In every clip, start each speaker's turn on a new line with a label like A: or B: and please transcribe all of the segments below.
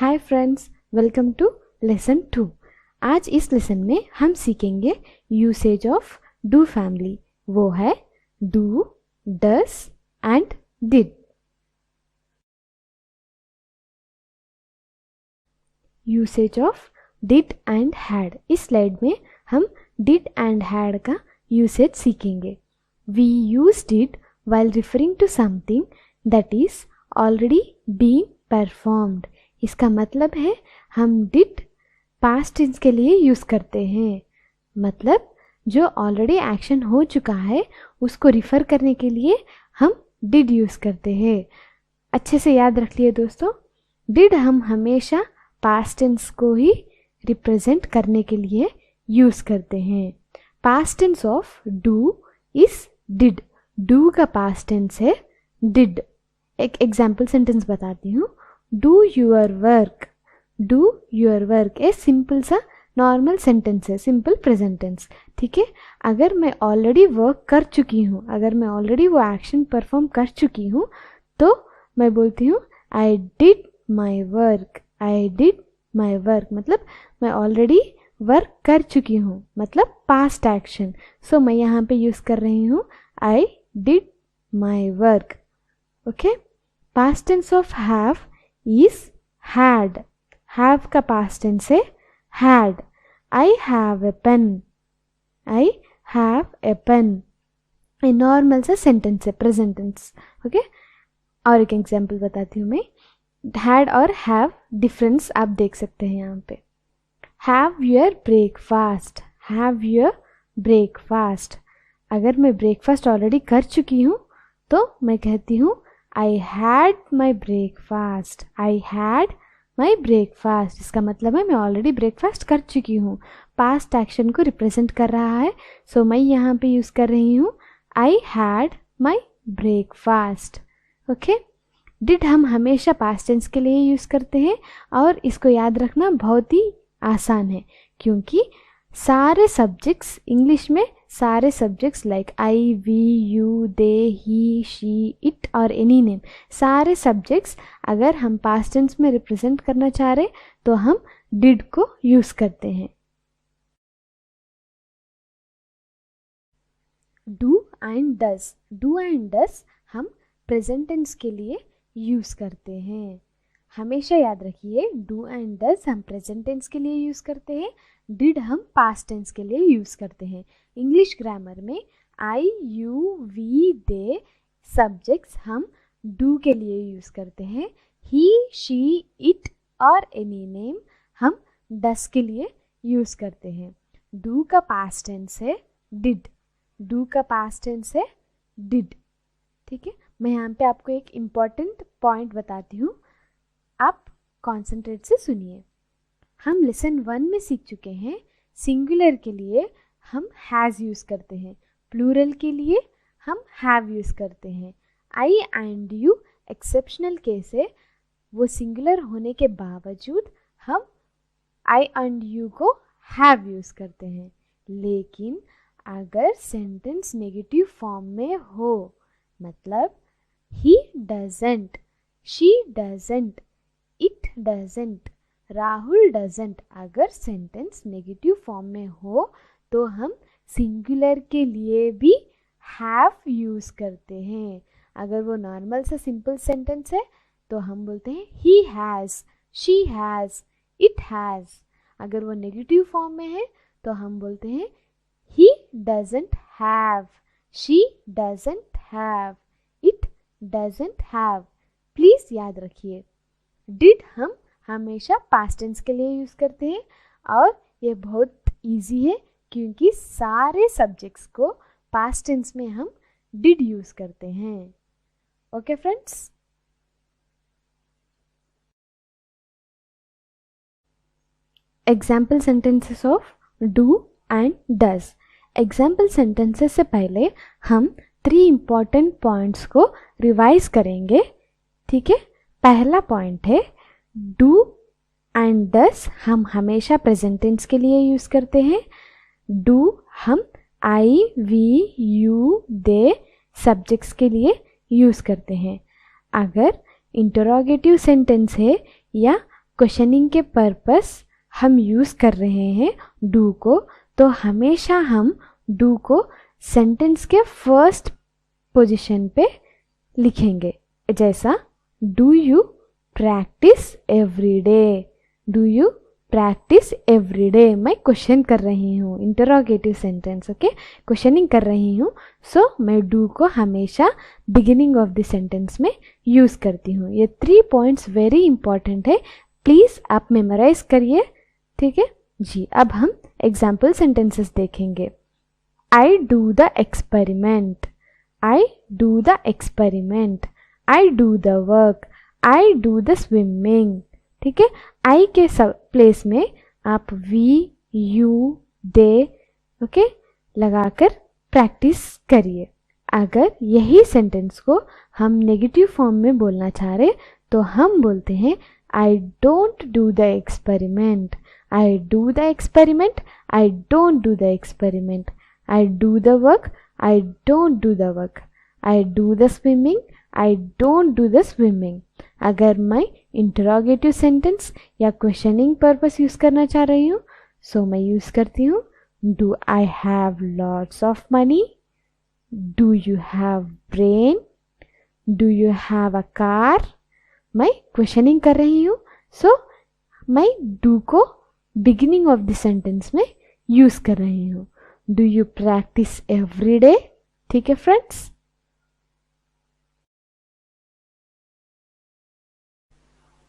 A: Hi friends, welcome to lesson 2। आज इस lesson में हम सीखेंगे यूसेज ऑफ डू फैमिली। वो है do, does and did. Usage of did and had. इस स्लाइड में हम डिड एंड हैड का यूसेज सीखेंगे। We use did while referring to something that is already being performed। इसका मतलब है हम डिड पास्ट टेंस के लिए यूज़ करते हैं, मतलब जो ऑलरेडी एक्शन हो चुका है उसको रिफ़र करने के लिए हम डिड यूज़ करते हैं। अच्छे से याद रख लिए दोस्तों, डिड हम हमेशा पास्ट टेंस को ही रिप्रेजेंट करने के लिए यूज़ करते हैं। Past tense of do is did. Do का पास्ट टेंस है डिड। एक एग्जाम्पल सेंटेंस बताती हूँ। Do your work. Do your work a simple सा नॉर्मल सेंटेंस है, सिंपल प्रेजेंट टेंस। ठीक है, अगर मैं ऑलरेडी वर्क कर चुकी हूँ, अगर मैं ऑलरेडी वो एक्शन परफॉर्म कर चुकी हूँ तो मैं बोलती हूँ I did my work. I did my work मतलब मैं ऑलरेडी वर्क कर चुकी हूँ, मतलब पास्ट एक्शन। सो मैं यहाँ पे यूज़ कर रही हूँ आई did my work। okay, past tense of have is had। have का past tense है had। I have a pen। I have a pen a normal सा सेंटेंस है, प्रेजेंट टेंस। ओके, और एक एग्जांपल बताती हूँ मैं। had और have डिफरेंस आप देख सकते हैं यहाँ पे। have your breakfast। have your breakfast। अगर मैं ब्रेकफास्ट ऑलरेडी कर चुकी हूँ तो मैं कहती हूँ I had my breakfast. I had my breakfast. इसका मतलब है मैं ऑलरेडी ब्रेकफास्ट कर चुकी हूँ, पास्ट एक्शन को रिप्रेजेंट कर रहा है। सो मैं यहाँ पे यूज़ कर रही हूँ I had my breakfast. Okay, did हम हमेशा पास्ट टेंस के लिए यूज़ करते हैं और इसको याद रखना बहुत ही आसान है, क्योंकि सारे सब्जेक्ट्स इंग्लिश में, सारे subjects like I, we, you, they, he, she, it और एनी नेम, सारे सब्जेक्ट्स अगर हम पास्ट टेंस में रिप्रेजेंट करना चाह रहे तो हम डिड को यूज़ करते हैं। Do and does. Do and does हम प्रेजेंट टेंस के लिए यूज़ करते हैं। हमेशा याद रखिए, डू एंड डस हम प्रेजेंट टेंस के लिए यूज़ करते हैं, डिड हम पास्ट टेंस के लिए यूज़ करते हैं। इंग्लिश ग्रामर में आई, यू, वी, दे सब्जेक्ट्स हम डू के लिए यूज़ करते हैं। ही, शी, इट और एनी नेम हम डस के लिए यूज़ करते हैं। डू का पास्ट टेंस है डिड। डू का पास्ट टेंस है डिड। ठीक है, मैं यहाँ पे आपको एक इम्पॉर्टेंट पॉइंट बताती हूँ, आप कॉन्सेंट्रेट से सुनिए। हम लेसन 1 में सीख चुके हैं सिंगुलर के लिए हम हैज़ यूज़ करते हैं, प्लूरल के लिए हम हैव यूज़ करते हैं। आई एंड यू एक्सेप्शनल केस है, वो सिंगुलर होने के बावजूद हम आई एंड यू को हैव यूज़ करते हैं। लेकिन अगर सेंटेंस नेगेटिव फॉर्म में हो, मतलब he doesn't, she doesn't, it doesn't, Rahul doesn't, अगर सेंटेंस नेगेटिव फॉर्म में हो तो हम सिंगुलर के लिए भी हैव यूज़ करते हैं। अगर वो नॉर्मल सा सिंपल सेंटेंस है तो हम बोलते हैं he has, she has, it has. अगर वो नेगेटिव फॉर्म में है तो हम बोलते हैं he doesn't have, she doesn't have, it doesn't have. Please याद रखिए, डिड हम हमेशा पास्ट टेंस के लिए यूज़ करते हैं और ये बहुत इजी है क्योंकि सारे सब्जेक्ट्स को पास्ट टेंस में हम डिड यूज़ करते हैं। Okay friends, example sentences of do and does. Example sentences से पहले हम 3 इम्पॉर्टेंट पॉइंट्स को रिवाइज करेंगे। ठीक है, पहला पॉइंट है डू एंड डस हम हमेशा प्रेजेंट टेंस के लिए यूज़ करते हैं। डू हम आई, वी, यू, दे सब्जेक्ट्स के लिए यूज़ करते हैं। अगर इंटरोगेटिव सेंटेंस है या क्वेश्चनिंग के पर्पस हम यूज़ कर रहे हैं डू को, तो हमेशा हम डू को सेंटेंस के फर्स्ट पोजीशन पे लिखेंगे। जैसा do you practice every day, do you practice every day. मैं क्वेश्चन कर रही हूँ, इंटरोगेटिव सेंटेंस, ओके, क्वेश्चनिंग कर रही हूँ, सो मैं डू को हमेशा बिगिनिंग ऑफ द सेंटेंस में यूज़ करती हूँ। ये 3 पॉइंट्स वेरी इंपॉर्टेंट है, प्लीज़ आप मेमोराइज करिए, ठीक है जी। अब हम एग्जाम्पल सेंटेंसेस देखेंगे। I do the experiment, I do the experiment, I do the work, I do the swimming, ठीक है। आई के सब प्लेस में आप वी, यू, दे, ओके, लगाकर प्रैक्टिस करिए। अगर यही सेंटेंस को हम नेगेटिव फॉर्म में बोलना चाह रहे तो हम बोलते हैं I don't do the experiment, I do the experiment, I don't do the experiment, I do the work, I don't do the work, I do the swimming, I don't do the swimming. अगर मैं interrogative sentence या questioning purpose use करना चाह रही हूँ, सो मैं use करती हूँ do I have lots of money, do you have brain, do you have a car. मैं क्वेश्चनिंग कर रही हूँ, सो मैं डू को बिगिनिंग ऑफ द सेंटेंस में यूज़ कर रही हूँ। Do you practice every day, ठीक है फ्रेंड्स।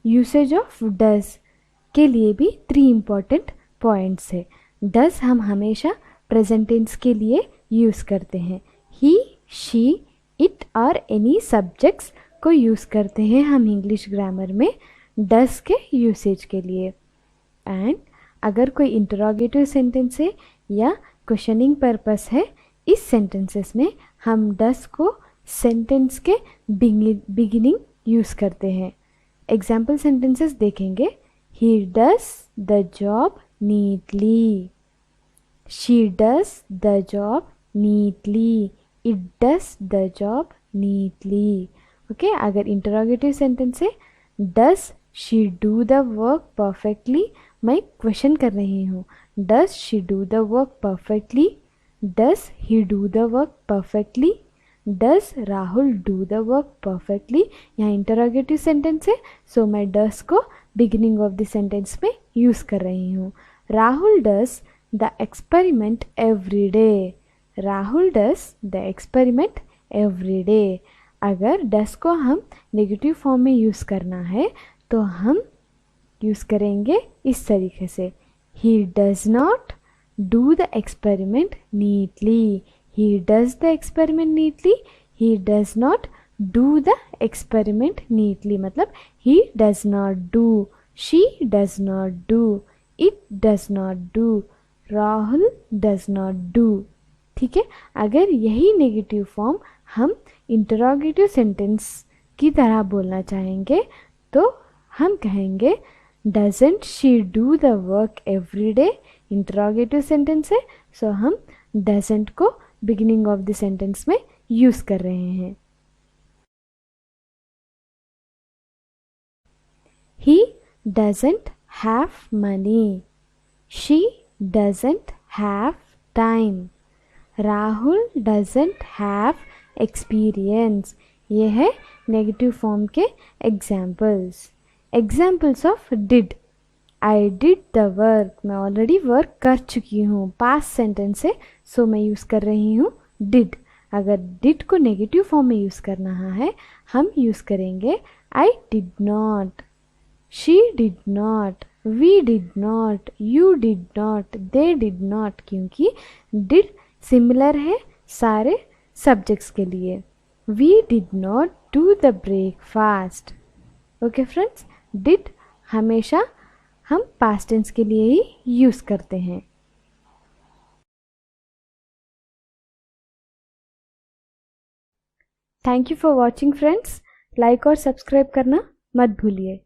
A: यूसेज ऑफ डज के लिए भी 3 इम्पॉर्टेंट पॉइंट्स है। डज हम हमेशा प्रेजेंट टेंस के लिए यूज़ करते हैं। ही, शी, इट और एनी सब्जेक्ट्स को यूज़ करते हैं हम इंग्लिश ग्रामर में डज के यूसेज के लिए। एंड अगर कोई इंटरोगेटिव सेंटेंस है या क्वेश्चनिंग पर्पस है, इस सेंटेंसेस में हम डज को सेंटेंस के बिगिनिंग यूज़ करते हैं। एग्जाम्पल सेंटेंसेस देखेंगे। He does the job neatly, she does the job neatly, it does the job neatly, okay. अगर इंटरोगेटिव सेंटेंस है, does she do the work perfectly, मैं क्वेश्चन कर रही हूँ, does she do the work perfectly, does he do the work perfectly, does Rahul do the work perfectly. यहाँ interrogative sentence है, सो मैं does को बिगिनिंग ऑफ द सेंटेंस में use कर रही हूँ। Rahul does the experiment every day, Rahul does the experiment every day. अगर does को हम नेगेटिव फॉर्म में यूज़ करना है तो हम यूज़ करेंगे इस तरीके से। He does not do the experiment neatly, he does the experiment neatly, he does not do the experiment neatly, मतलब he does not do, she does not do, it does not do, Rahul does not do, ठीक है। अगर यही negative form हम interrogative sentence की तरह बोलना चाहेंगे तो हम कहेंगे doesn't she do the work every day, interrogative sentence है, सो हम doesn't को बिगिनिंग ऑफ द सेंटेंस में यूज़ कर रहे हैं। He doesn't have money, she doesn't have time, Rahul doesn't have experience। ये है नेगेटिव फॉर्म के examples. Examples of did. I did the work, मैं ऑलरेडी वर्क कर चुकी हूँ, पास्ट सेंटेंस है, सो मैं यूज़ कर रही हूँ डिड। अगर डिड को नेगेटिव फॉर्म में यूज़ करना है, हम यूज़ करेंगे I did not, she did not, we did not, you did not, they did not, क्योंकि डिड सिमिलर है सारे सब्जेक्ट्स के लिए। We did not do the breakfast, okay friends. Did हमेशा हम पास्ट टेंस के लिए ही यूज़ करते हैं। Thank you for watching friends. Like और सब्सक्राइब करना मत भूलिए।